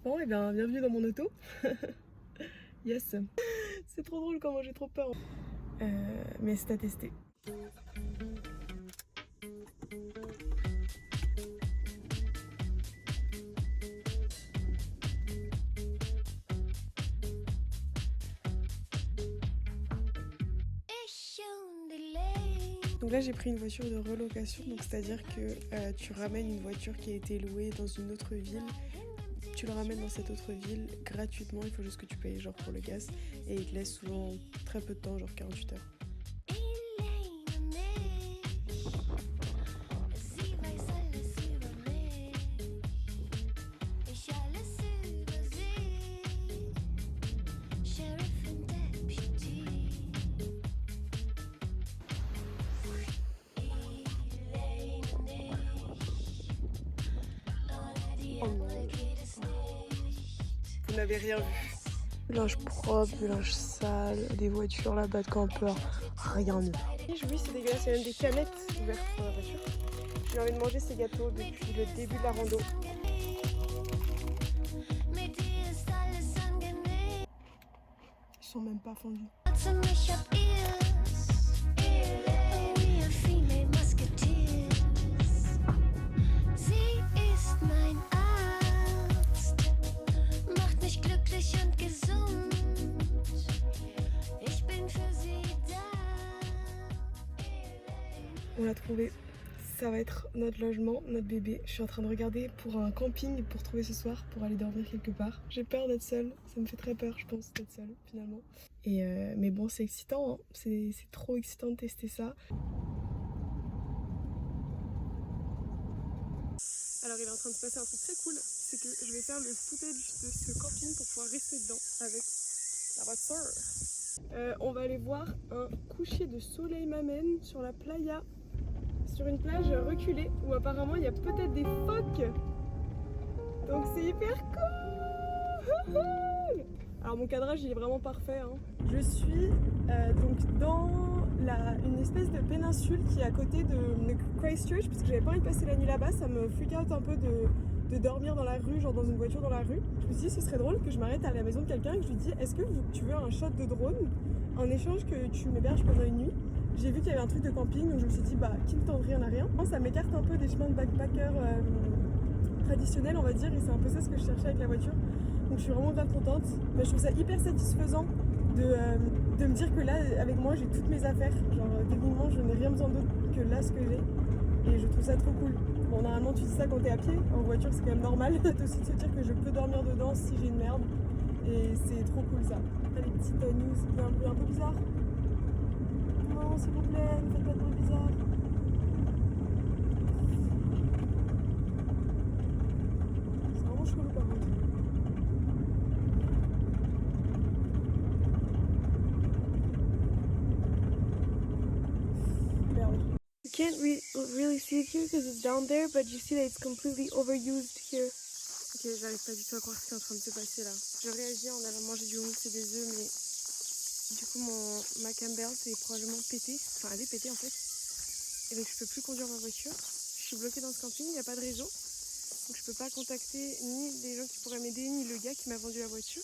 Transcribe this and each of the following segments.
enfants, et bien bienvenue dans mon auto. Yes. C'est trop drôle comment j'ai trop peur. Mais c'est à tester. Donc là j'ai pris une voiture de relocation, donc c'est-à-dire que tu ramènes une voiture qui a été louée dans une autre ville, tu le ramènes dans cette autre ville gratuitement, il faut juste que tu payes genre pour le gaz et ils te laissent souvent très peu de temps, genre 48 heures. Oh non. Vous n'avez rien vu. Du linge propre, du linge sale, des voitures là-bas de campeurs, rien ne va. Oui, c'est dégueulasse, il y a même des canettes ouvertes sur la voiture. J'ai envie de manger ces gâteaux depuis le début de la rando. Ils sont même pas fondus. On l'a trouvé. Ça va être notre logement, notre bébé. Je suis en train de regarder pour un camping pour trouver ce soir, pour aller dormir quelque part. J'ai peur d'être seule, ça me fait très peur je pense d'être seule finalement. Mais bon c'est excitant, hein. C'est trop excitant de tester ça. Alors il est en train de se passer un truc très cool, c'est que je vais faire le footage de ce camping pour pouvoir rester dedans avec la voiture. On va aller voir un coucher de soleil m'amène sur la playa. Sur une plage reculée où apparemment il y a peut-être des phoques. Donc c'est hyper cool. Alors mon cadrage il est vraiment parfait, hein. Je suis donc dans une espèce de péninsule qui est à côté de Christchurch parce que j'avais pas envie de passer la nuit là-bas, ça me freak out un peu de dormir dans la rue, genre dans une voiture dans la rue. Je me suis dit ce serait drôle que je m'arrête à la maison de quelqu'un et que je lui dis est-ce que tu veux un shot de drone en échange que tu m'héberges pendant une nuit. J'ai vu qu'il y avait un truc de camping donc je me suis dit bah qui ne tente rien à rien. Ça m'écarte un peu des chemins de backpacker traditionnels on va dire et c'est un peu ça ce que je cherchais avec la voiture. Donc je suis vraiment grave contente. Mais je trouve ça hyper satisfaisant de me dire que là avec moi j'ai toutes mes affaires. Genre techniquement je n'ai rien besoin d'autre que là ce que j'ai. Et je trouve ça trop cool. Bon normalement tu dis ça quand t'es à pied, en voiture c'est quand même normal. C'est aussi de se dire que je peux dormir dedans si j'ai une merde. Et c'est trop cool ça. Là, les petites news, un bruit un peu bizarre. Non s'il vous plaît, ne faites pas de bruit bizarre. C'est vraiment chelou par contre. You can't really see it here because it's down there, but you see that it's completely overused here. Ok, j'arrive pas du tout à croire ce qui est en train de se passer là. Je réagis en allant manger du houmous et des œufs, mais du coup ma camembert est probablement pétée. Enfin, elle est pétée en fait. Et donc je peux plus conduire ma voiture. Je suis bloquée dans ce camping, il n'y a pas de réseau. Donc je peux pas contacter ni les gens qui pourraient m'aider, ni le gars qui m'a vendu la voiture.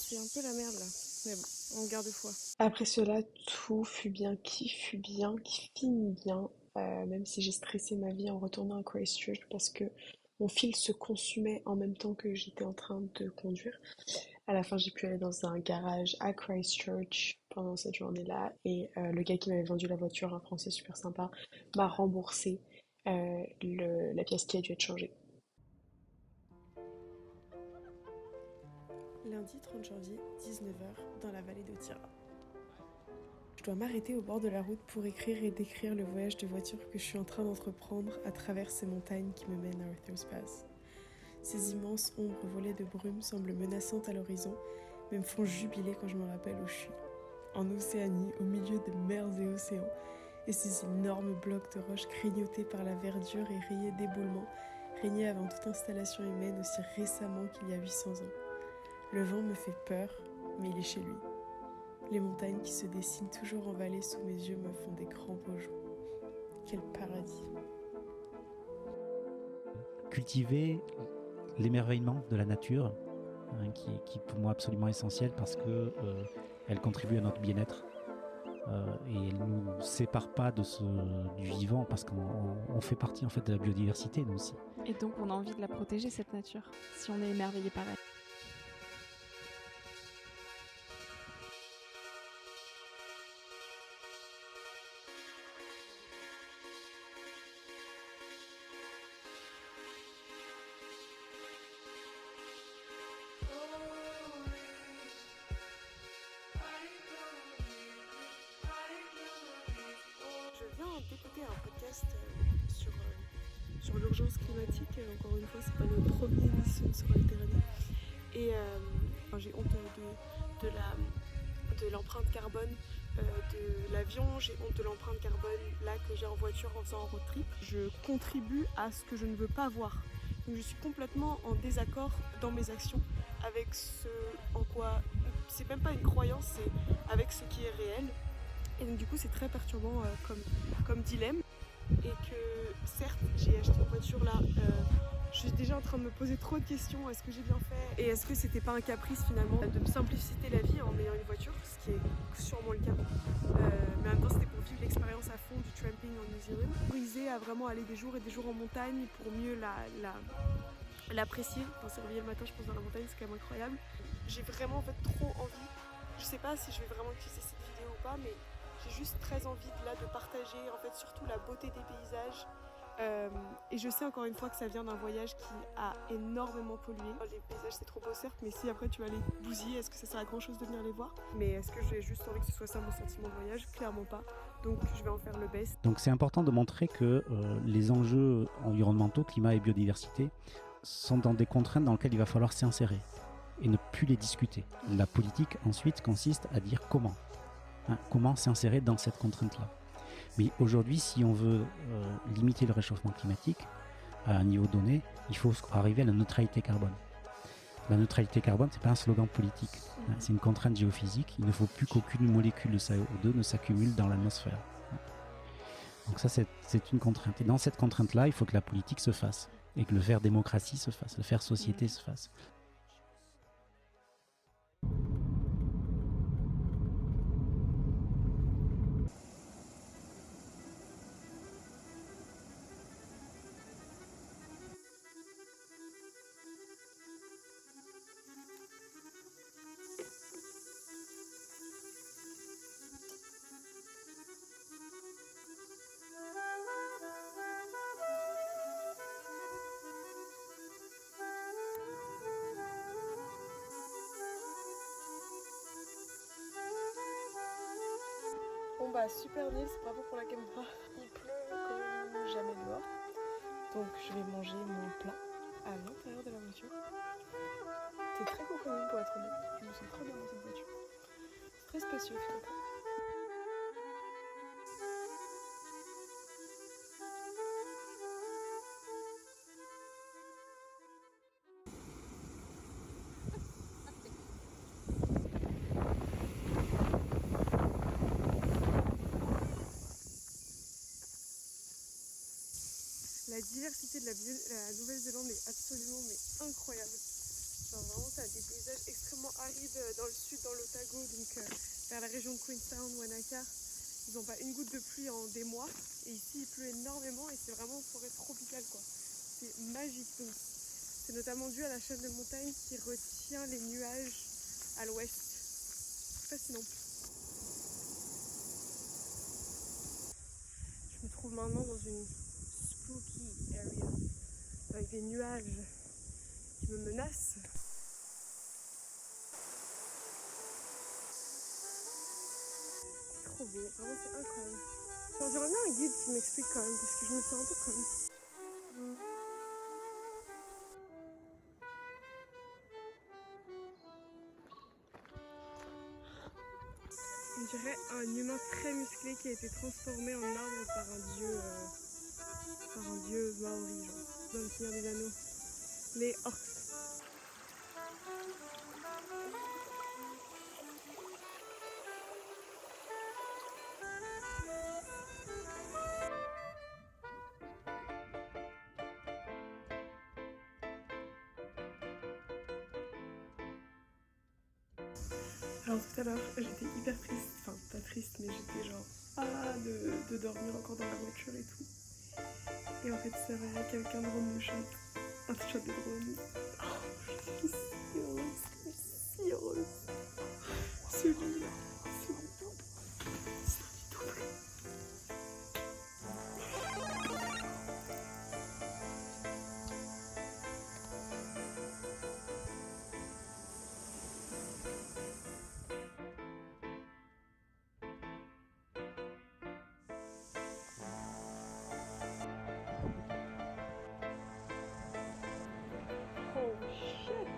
C'est un peu la merde là. Mais bon, on garde foi. Après cela, tout fut bien, qui finit bien. Même si j'ai stressé ma vie en retournant à Christchurch parce que mon fil se consumait en même temps que j'étais en train de conduire. À la fin, j'ai pu aller dans un garage à Christchurch pendant cette journée-là et le gars qui m'avait vendu la voiture, un Français super sympa, m'a remboursé la pièce qui a dû être changée. Lundi 30 janvier, 19h, dans la vallée de Tira. Je dois m'arrêter au bord de la route pour écrire et décrire le voyage de voiture que je suis en train d'entreprendre à travers ces montagnes qui me mènent à Arthur's Pass. Ces immenses ombres voilées de brume semblent menaçantes à l'horizon, mais me font jubiler quand je me rappelle où je suis. En Océanie, au milieu de mers et océans, et ces énormes blocs de roches grignotés par la verdure et rayés d'éboulements régnaient avant toute installation humaine aussi récemment qu'il y a 800 ans. Le vent me fait peur, mais il est chez lui. Les montagnes qui se dessinent toujours en vallée sous mes yeux me font des crampes aux joues. Quel paradis! cultiver l'émerveillement de la nature, hein, qui est pour moi absolument essentiel parce que elle contribue à notre bien-être. Et elle nous sépare pas du vivant parce qu'on fait partie en fait de la biodiversité nous aussi. Et donc on a envie de la protéger, cette nature, si on est émerveillé par elle. Je viens d'écouter un podcast sur l'urgence climatique. Encore une fois, c'est pas notre première émission sur Alternative. Et j'ai honte de l'empreinte carbone de l'avion, j'ai honte de l'empreinte carbone là que j'ai en voiture en faisant un road trip. Je contribue à ce que je ne veux pas voir. Donc je suis complètement en désaccord dans mes actions avec ce en quoi, c'est même pas une croyance, c'est avec ce qui est réel. Et donc du coup c'est très perturbant comme dilemme. Et que certes j'ai acheté une voiture là, je suis déjà en train de me poser trop de questions, est-ce que j'ai bien fait? Et est-ce que c'était pas un caprice finalement de me simplifier la vie en ayant une voiture, ce qui est sûrement le cas. Mais en même temps c'était pour vivre l'expérience à fond du tramping en New Zealand. Autorisé à vraiment aller des jours et des jours en montagne pour mieux l'apprécier. Enfin, se réveiller le matin je pense dans la montagne, c'est quand même incroyable. J'ai vraiment en fait trop envie, je sais pas si je vais vraiment utiliser cette vidéo ou pas, mais j'ai juste très envie de partager en fait surtout la beauté des paysages. Et je sais encore une fois que ça vient d'un voyage qui a énormément pollué. Les paysages c'est trop beau certes, mais si après tu vas les bousiller, est-ce que ça sert à grand chose de venir les voir? Mais est-ce que j'ai juste envie que ce soit ça mon sentiment de voyage? Clairement pas. Donc je vais en faire le best. Donc c'est important de montrer que les enjeux environnementaux, climat et biodiversité sont dans des contraintes dans lesquelles il va falloir s'insérer et ne plus les discuter. La politique ensuite consiste à dire comment. Comment s'insérer dans cette contrainte-là. Mais aujourd'hui, si on veut limiter le réchauffement climatique à un niveau donné, il faut arriver à la neutralité carbone. La neutralité carbone, c'est pas un slogan politique, c'est une contrainte géophysique. Il ne faut plus qu'aucune molécule de CO2 ne s'accumule dans l'atmosphère. Donc ça, c'est une contrainte. Et dans cette contrainte-là, il faut que la politique se fasse et que le faire démocratie se fasse, le faire société se fasse. Bon bah super Nils, bravo pour la caméra. Il pleut comme jamais dehors. Donc je vais manger mon plat à l'intérieur de la voiture. C'est très beau quand même pour être honnête. Je me sens très bien dans cette voiture. C'est très spacieux finalement. La diversité de la Nouvelle-Zélande est absolument incroyable. Genre vraiment t'as des paysages extrêmement arides dans le sud, dans l'Otago, donc vers la région de Queenstown, Wanaka. Ils n'ont pas une goutte de pluie en des mois. Et ici il pleut énormément et c'est vraiment forêt tropicale quoi. C'est magique. Donc c'est notamment dû à la chaîne de montagne qui retient les nuages à l'ouest. Fascinant. Je me trouve maintenant dans une spooky area avec des nuages qui me menacent. C'est trop beau, vraiment c'est incroyable. J'aimerais bien un guide qui m'explique quand même parce que je me sens un peu comme... On dirait un humain très musclé qui a été transformé en arbre par un dieu maori, genre, dans le Seigneur des Anneaux. Les orques. Alors tout à l'heure, j'étais hyper triste, enfin pas triste, mais j'étais genre de dormir encore dans la voiture et tout. Et en fait, c'est vrai, quelqu'un drone me chante, un shot de drone. Oh, je suis si heureuse, si heureuse. Celui-là, c'est mon double. C'est mon double. Oh shit!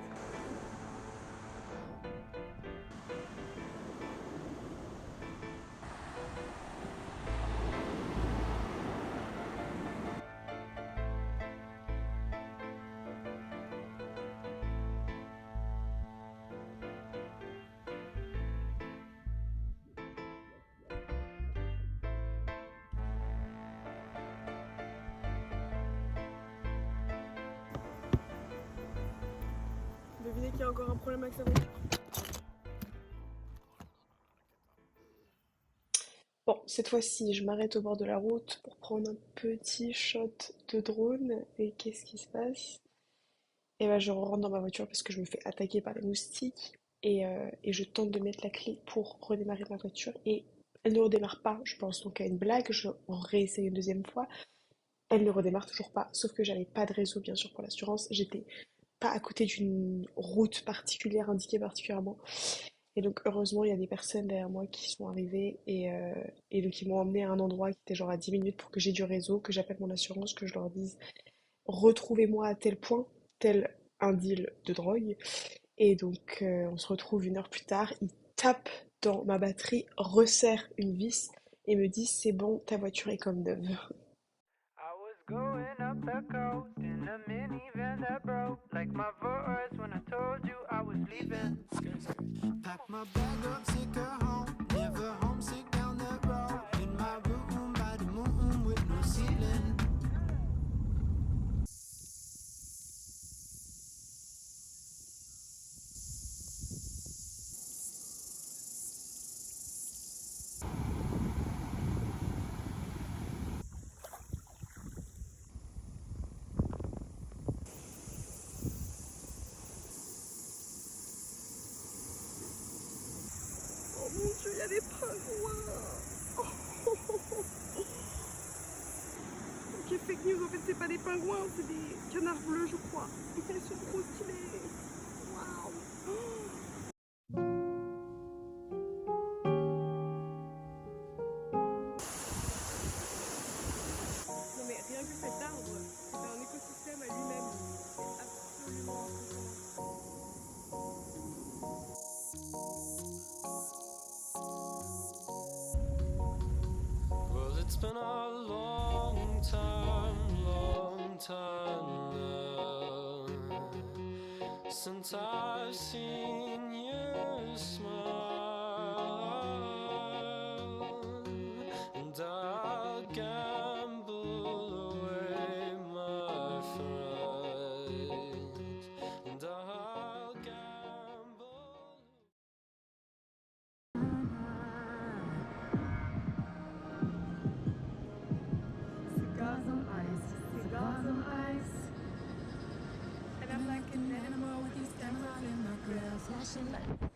Devinez qu'il y a encore un problème avec sa voiture. Bon, cette fois-ci, je m'arrête au bord de la route pour prendre un petit shot de drone. Et qu'est-ce qui se passe? Et ben, je rentre dans ma voiture parce que je me fais attaquer par les moustiques. Et je tente de mettre la clé pour redémarrer ma voiture. Et elle ne redémarre pas. Je pense donc à une blague. Je réessaye une deuxième fois. Elle ne redémarre toujours pas. Sauf que j'avais pas de réseau, bien sûr, pour l'assurance. J'étais pas à côté d'une route particulière, indiquée particulièrement. Et donc, heureusement, il y a des personnes derrière moi qui sont arrivées et donc ils m'ont emmené à un endroit qui était genre à 10 minutes pour que j'ai du réseau, que j'appelle mon assurance, que je leur dise retrouvez-moi à tel point, tel un deal de drogue. Et donc, on se retrouve 1 heure plus tard, ils tapent dans ma batterie, resserrent une vis et me disent c'est bon, ta voiture est comme neuve. I was going up the coast in a minivan that broke like my voice when I told you I was leaving. Pack my bag up, take her home, never homesick down the road. In my room by the moon with no ceiling. Oh mon dieu, il y a des pingouins! Ok, fake news, en fait, c'est pas des pingouins, c'est des canards bleus, je crois. Ils sont trop stylés! Waouh! Non, mais rien que cet arbre, c'est un écosystème à lui-même. C'est absolument impressionnant. Well, it's been a long time now since I've seen you smile, and I'll gamble away my fright, and I'll gamble. Cigars on ice, cigars on ice. And I'm like an animal with these cameras in my grill, flashing lights.